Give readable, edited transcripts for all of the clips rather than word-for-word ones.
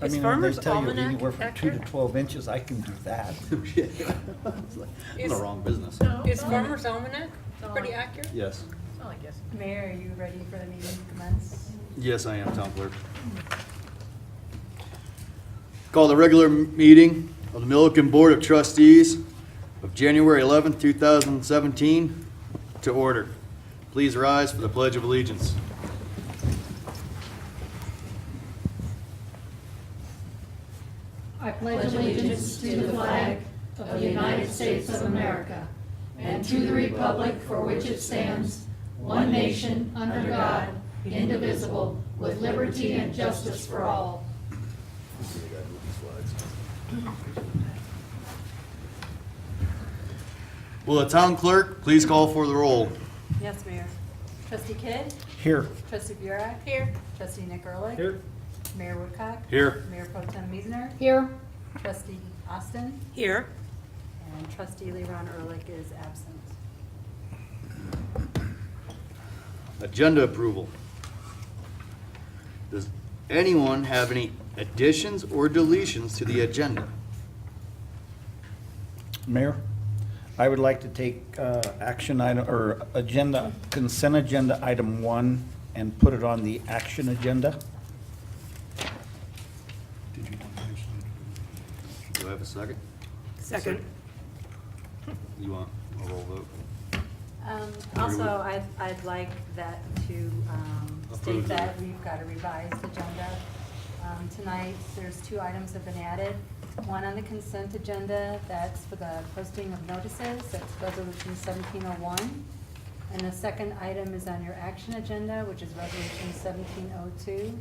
I Is mean, when they Farmer's tell you Almanac anywhere from 2 to accurate? 12 inches, I can do that. I'm in the wrong business. Is Farmer's Almanac pretty accurate? Yes. Oh, I guess. Mayor, are you ready for the meeting to commence? Yes, I am, Town Clerk. Call the regular meeting of the Milliken Board of Trustees of January 11th, 2017 to order. Please rise for the Pledge of Allegiance. I pledge allegiance to the flag of the United States of America and to the republic for which it stands, one nation, under God, indivisible, with liberty and justice for all. Will the Town Clerk please call for the roll? Yes, Mayor. Trustee Kidd? Here, Trustee Burek? Here. Trustee Nick Ehrlich? Here. Mayor Woodcock? Here. Mayor Pro Tem Meisner? Here, Trustee Austin? Here. And Trustee Leron Ehrlich is absent. Agenda approval. Does anyone have any additions or deletions to the agenda? Mayor, I would like to take action item, or agenda, consent agenda item 1 and put it on the action agenda. Do I have a second? Second. You want a roll vote? Also, I'd like that to Approve state that the- we've got a revised agenda. Tonight, there's 2 items have been added. One on the consent agenda, that's for the posting of notices, that's Resolution 1701. And the second item is on your action agenda, which is Resolution 1702.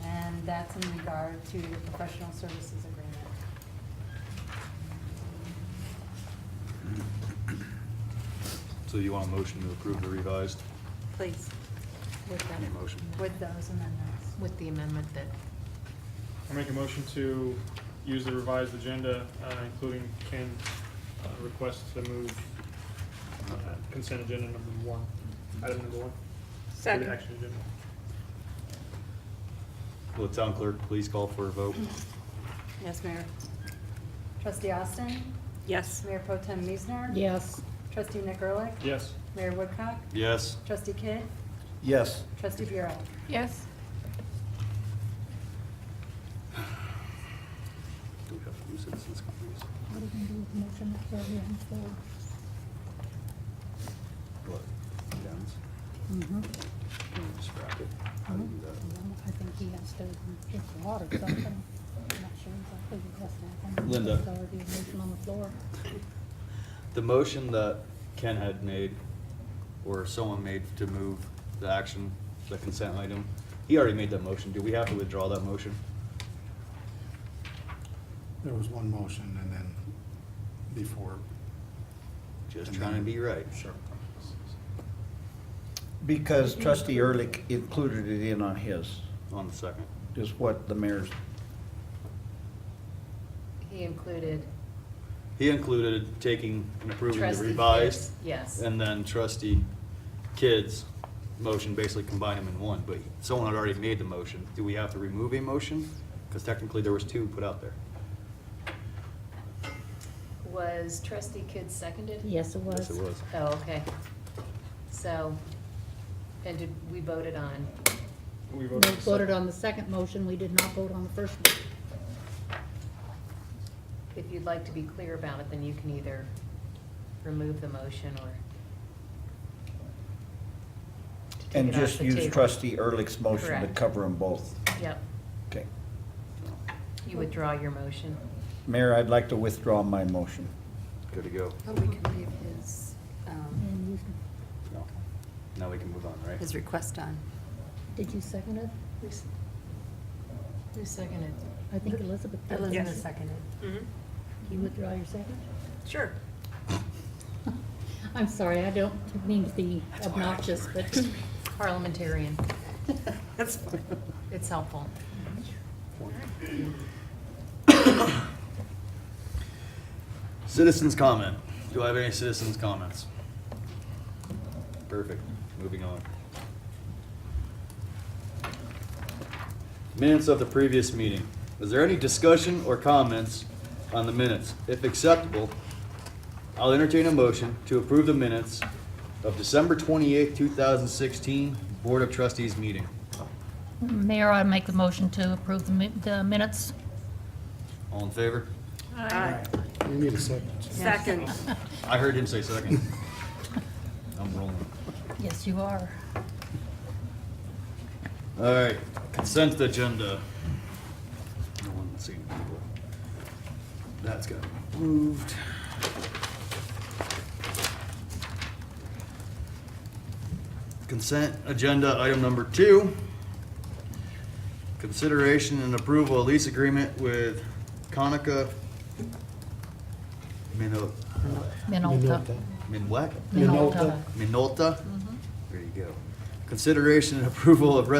And that's in regard to the professional services agreement. So you want a motion to approve the revised? Please, With Any motion? with those amendments. With the amendment that, I'll make a motion to use the revised agenda, including Ken's request to move consent agenda number 1, item number 1. To the second. action agenda. Will the Town Clerk please call for a vote? Yes, Mayor. Trustee Austin? Yes. Mayor Pro Tem Meisner? yes, Trustee Nick Ehrlich? Yes. Mayor Woodcock? Yes. Trustee Kidd? Yes, Trustee Burek? Yes. Do we have to do citizens' comments? what are we gonna do with the motion that's already on the floor? What? Downs? Scrap it. How do you do that? Well, I think he has to withdraw or something. I'm not sure exactly what has to happen. Linda. There's already a motion on the floor. The motion that Ken had made, or someone made to move the action, the consent item, he already made that motion. Do we have to withdraw that motion? There was one motion and then before. Just trying to be right. Sure. because trustee Ehrlich included it in on his, On the second. is what the mayor's, He included He included taking and approving the trustee revised. Kidd's, yes. And then trustee Kidd's motion, basically combine them in one, but someone had already made the motion. Do we have to remove a motion? Because technically there was 2 put out there. Was trustee Kidd seconded? Yes, it was. Yes, it was. Oh, okay. So, and did, we voted on, We We voted. voted on the second motion, we did not vote on the first one. if you'd like to be clear about it, then you can either remove the motion or to take and it off just the use table. trustee Ehrlich's motion to Correct. cover them both. Yep, Okay. you withdraw your motion. Mayor, I'd like to withdraw my motion. Good to go. But we can leave his, And you, No. Now we can move on, right? his request on. did you second it? Who seconded? I think Elizabeth did. Elizabeth Yes. seconded. Mhm. You withdraw your second? Sure. I'm sorry, I don't mean to be obnoxious, but Parliamentarian. That's fine. It's helpful. Citizens comment. Do I have any citizens comments? Perfect. Moving on. Minutes of the previous meeting. Is there any discussion or comments on the minutes? If acceptable, I'll entertain a motion to approve the minutes of December 28th, 2016 Board of Trustees meeting. Mayor, I make the motion to approve the minutes. All in favor? Aye. You need a second. Second. I heard him say second. I'm rolling. Yes, you are. All right, consent agenda. No one seen people. That's got moved. Consent agenda item number 2. Consideration and approval of lease agreement with Conica Minolta. Minwek? Minolta. Minolta? There you go. Consideration and approval of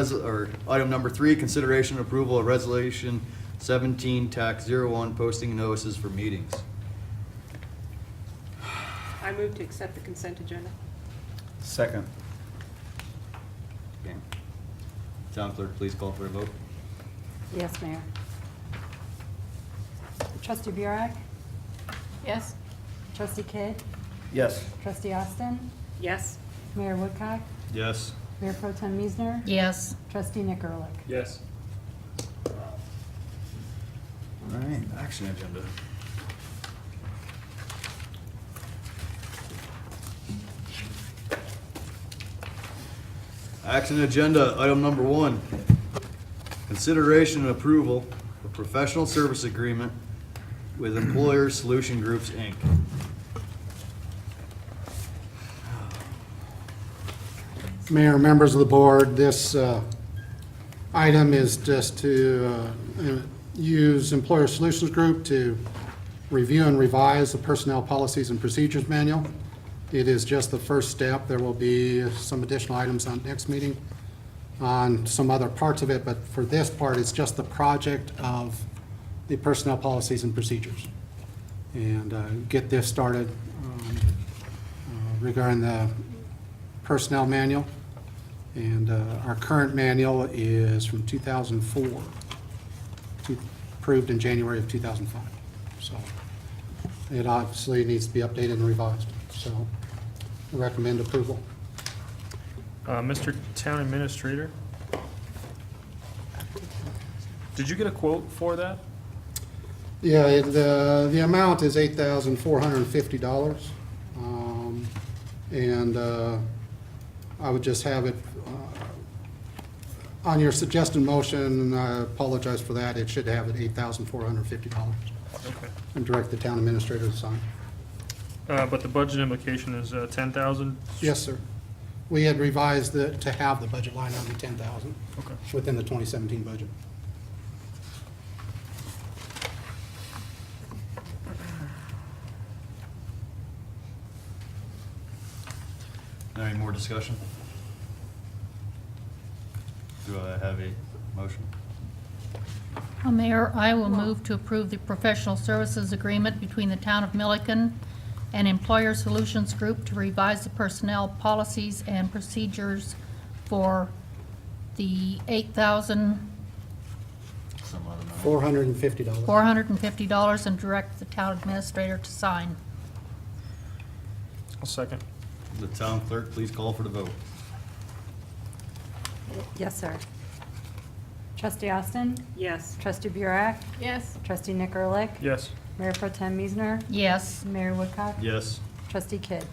item number 3, consideration and approval of resolution 17, tax 01, posting notices for meetings. I move to accept the consent agenda. Second. Okay. Town clerk, please call for a vote. Yes, Mayor. Trustee Burek, Yes? Trustee Kidd, Yes. Trustee Austin, Yes? Mayor Woodcock, Yes. Mayor Pro Tem Meisner, Yes. Trustee Nick Ehrlich. Yes. All right, action agenda. Action agenda, item number 1. Consideration and approval of professional service agreement with Employer Solution Groups, Inc. Mayor, members of the board, this item is just to use Employer Solutions Group to review and revise the Personnel Policies and Procedures Manual. It is just the first step. There will be some additional items on next meeting on some other parts of it, but for this part, it's just the project of the Personnel Policies and Procedures. And get this started regarding the Personnel Manual. And our current manual is from 2004, approved in January of 2005. So it obviously needs to be updated and revised. So I recommend approval. Mr. Town Administrator, did you get a quote for that? Yeah, the amount is $8,450. And I would just have it on your suggested motion, and I apologize for that, it should have it $8,450. Okay. And direct the town administrator to sign. But the budget implication is 10,000? Yes, sir. We had revised it to have the budget line item 10,000 Okay. within the 2017 budget. Any more discussion? Do I have a motion? Mayor, I will move to approve the professional services agreement between the town of Milliken and Employer Solutions Group to revise the personnel policies and procedures for the $8,450 Some other number. $450. and direct the town administrator to sign. I'll second. The town clerk, please call for the vote. Yes, sir. Trustee Austin, Yes. Trustee Burek, Yes. Trustee Nick Ehrlich, Yes. Mayor Pro Tem Meisner, Yes. Mayor Woodcock, Yes. Trustee Kidd.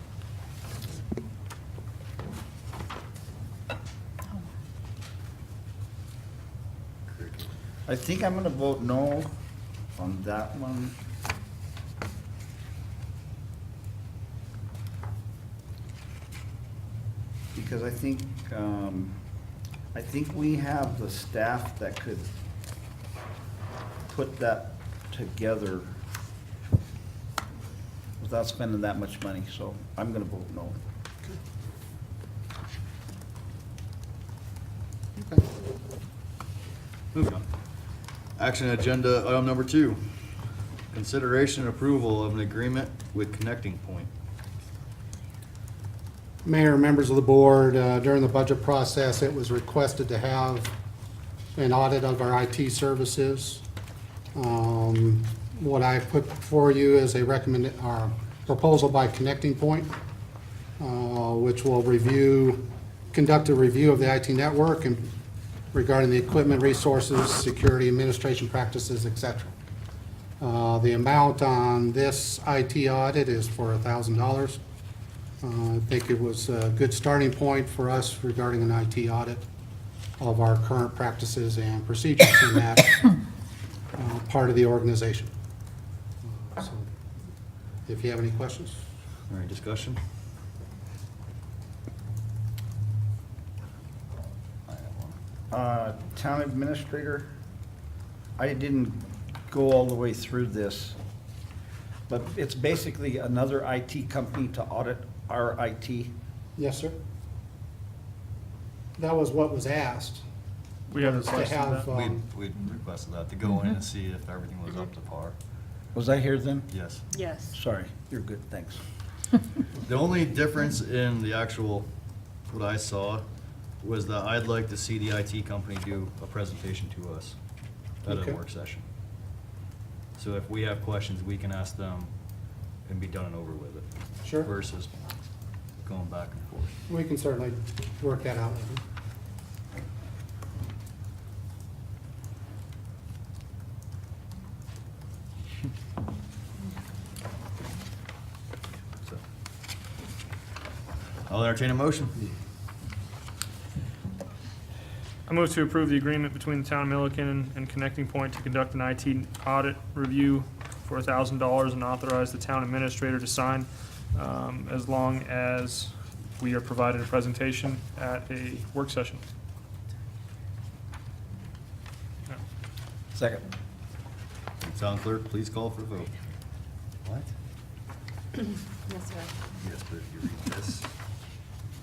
I think I'm gonna vote no on that one. Because I think we have the staff that could put that together without spending that much money, so I'm gonna vote no. Okay. Moving on. Action agenda item number 2. Consideration and approval of an agreement with Connecting Point. Mayor, members of the board, during the budget process, it was requested to have an audit of our IT services. What I put before you is a proposal by Connecting Point, which will conduct a review of the IT network and regarding the equipment, resources, security, administration practices, et cetera. The amount on this IT audit is for $1,000. I think it was a good starting point for us regarding an IT audit of our current practices and procedures in that part of the organization. So, if you have any questions. All right, discussion? I have one. Town administrator, I didn't go all the way through this, but it's basically another IT company to audit our IT. Yes, sir. That was what was asked. We have was to requested have, that. We requested that, to go in and see if everything was up to par. Was I here then? Yes. Yes. Sorry, you're good, thanks. The only difference in the actual, what I saw, was that I'd like to see the IT company do a presentation to us at Okay. a work session. So if we have questions, we can ask them and be done and over with it. Sure. Versus going back and forth. We can certainly work that out with them. So, I'll entertain a motion. I move to approve the agreement between the town of Milliken and Connecting Point to conduct an IT audit review for $1,000 and authorize the town administrator to sign, as long as we are provided a presentation at a work session. Second. Town clerk, please call for the vote. What? Yes, sir. Yes, but if you read this,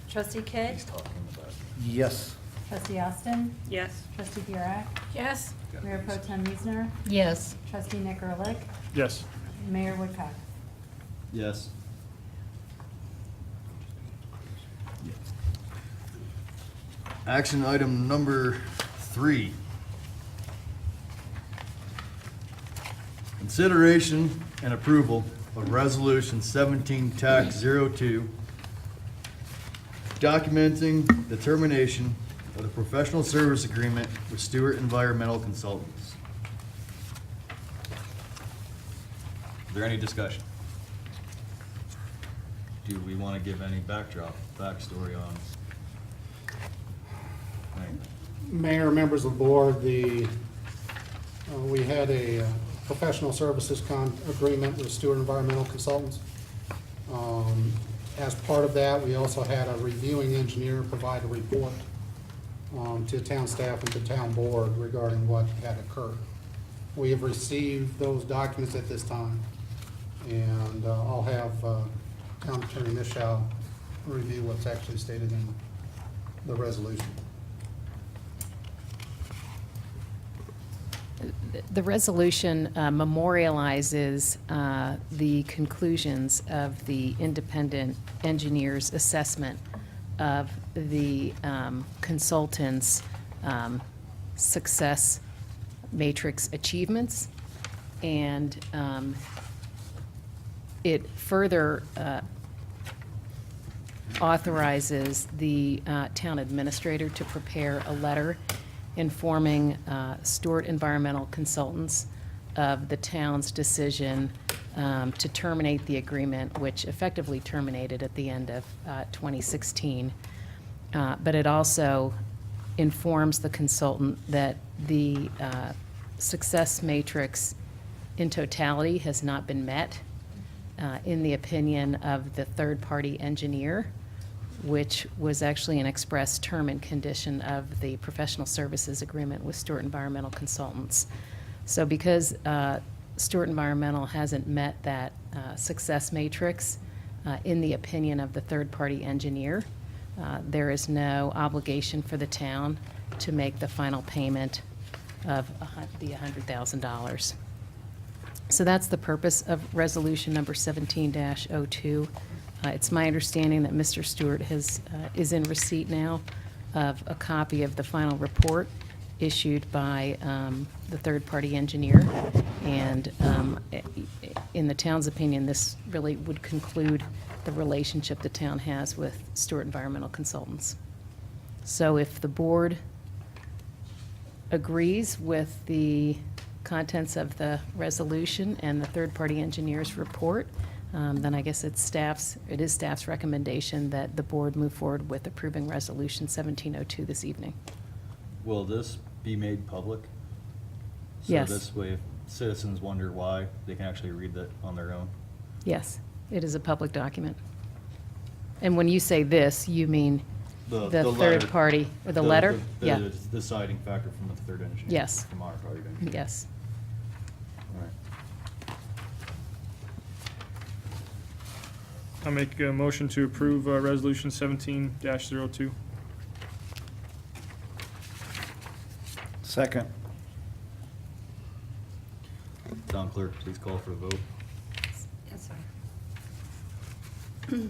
Trustee Kidd? he's talking about. Yes. Trustee Austin? Yes. Trustee Burek? Yes. Mayor Pro Tem Meisner? Yes. Trustee Nick Ehrlich? Yes. Mayor Woodcock? Yes. Action item number 3. Consideration and approval of Resolution 17 Tax 02, documenting the termination of the professional service agreement with Stewart Environmental Consultants. Is there any discussion? Do we want to give any backstory on anything? Mayor, members of the board, we had a professional services agreement with Stewart Environmental Consultants. As part of that, we also had a reviewing engineer provide a report to town staff and to town board regarding what had occurred. We have received those documents at this time, and I'll have Town Attorney Michelle review what's actually stated in the resolution. The resolution memorializes the conclusions of the independent engineer's assessment of the consultant's success matrix achievements, and it further authorizes the town administrator to prepare a letter informing Stewart Environmental Consultants of the town's decision to terminate the agreement, which effectively terminated at the end of 2016. But it also informs the consultant that the success matrix in totality has not been met in the opinion of the third-party engineer, which was actually an express term and condition of the professional services agreement with Stewart Environmental Consultants. So because Stewart Environmental hasn't met that success matrix in the opinion of the third-party engineer, there is no obligation for the town to make the final payment of the $100,000. So that's the purpose of resolution number 17-02. It's my understanding that Mr. Stewart is in receipt now of a copy of the final report. issued by the third-party engineer. And in the town's opinion, this really would conclude the relationship the town has with Stewart Environmental Consultants. So if the board agrees with the contents of the resolution and the third-party engineer's report, then I guess it is staff's recommendation that the board move forward with approving Resolution 1702 this evening. Will this be made public? Yes. So this way, if citizens wonder why, they can actually read that on their own. Yes, it is a public document. And when you say this, you mean the letter. third party, or the letter? Yeah, The deciding factor from the third engineer. Yes. From our party engineer. yes. All right. I'll make a motion to approve Resolution 17-02. Second. Town clerk, please call for the vote. Yes, sir.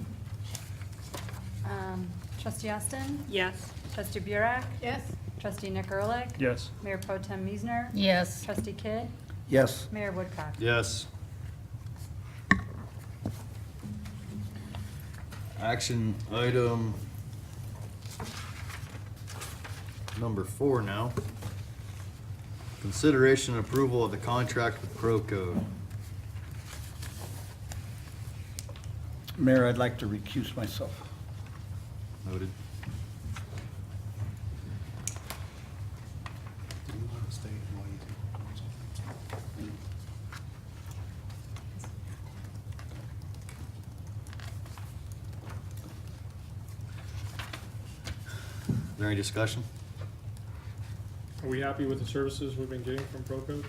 Trustee Austin? Yes. Trustee Burek? Yes. Trustee Nick Ehrlich? Yes. Mayor Pro Tem Meisner? Yes. Trustee Kidd? Yes. Mayor Woodcock? Yes. Action item number 4 now. Consideration and approval of the contract with Pro Code. Mayor, I'd like to recuse myself. Noted. Is there any discussion? Are we happy with the services we've been getting from Procode?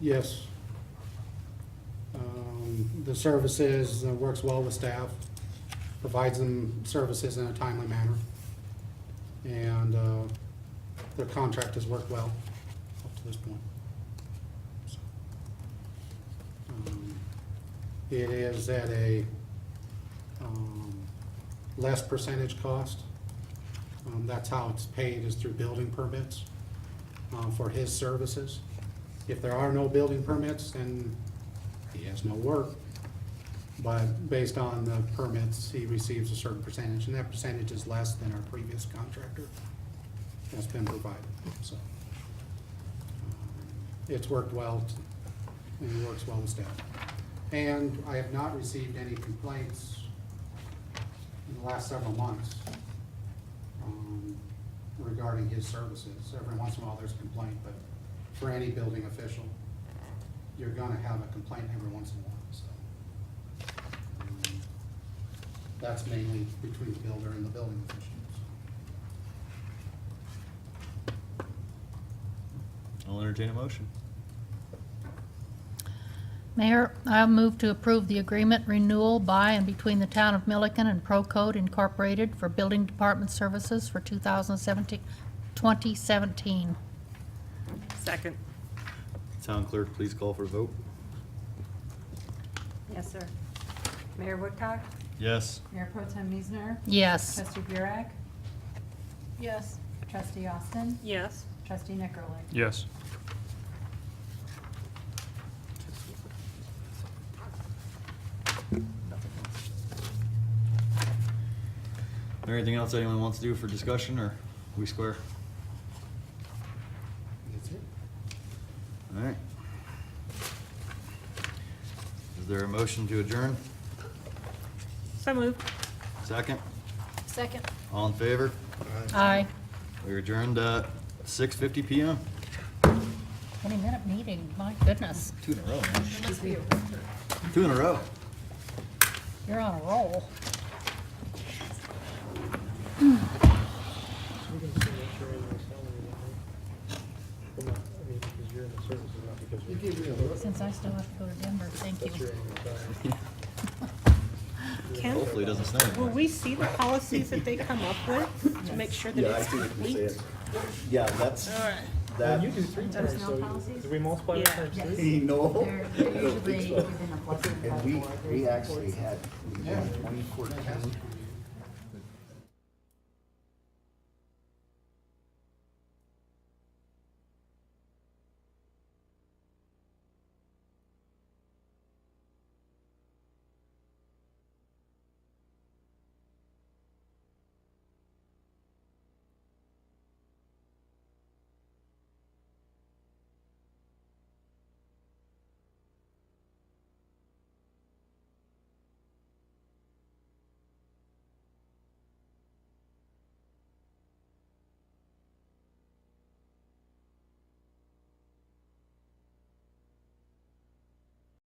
Yes. The services works well with staff, provides them services in a timely manner, and their contract has worked well up to this point. So, it is at a less percentage cost. That's how it's paid, is through building permits for his services. If there are no building permits, then he has no work. But based on the permits, he receives a certain percentage, and that percentage is less than our previous contractor has been provided, so. It's worked well, and it works well with staff. And I have not received any complaints in the last several months regarding his services. Every once in a while, there's a complaint, but for any building official, you're gonna have a complaint every once in a while, so. That's mainly between the builder and the building official. I'll entertain a motion. Mayor, I move to approve the agreement renewal by and between the town of Milliken and Procode Incorporated for building department services for 2017. Second. Town clerk, please call for a vote. Yes, sir. Mayor Woodcock? Yes. Mayor Pro Tem Meisner? Yes. Trustee Burek? Yes. Trustee Austin? Yes. Trustee Nick Ehrlich? Yes. Is there anything else anyone wants to do for discussion, or we square? That's it. All right. Is there a motion to adjourn? So moved. Second? Second. All in favor? Aye. We're adjourned at 6:50 PM. 20-minute meeting, my goodness. 2 in a row, man. 2 in a row. You're on a roll. Since I still have to go to Denver, thank you. Ken, Hopefully it doesn't snow. will we see the policies that they come up with to make sure that it's complete? Yeah, that's, All right. that. You do 3 There's times, no so policies? do we multiply that Yeah. times Yes. 3? No. They're usually within a blessing by And the board. we actually had, in 2014,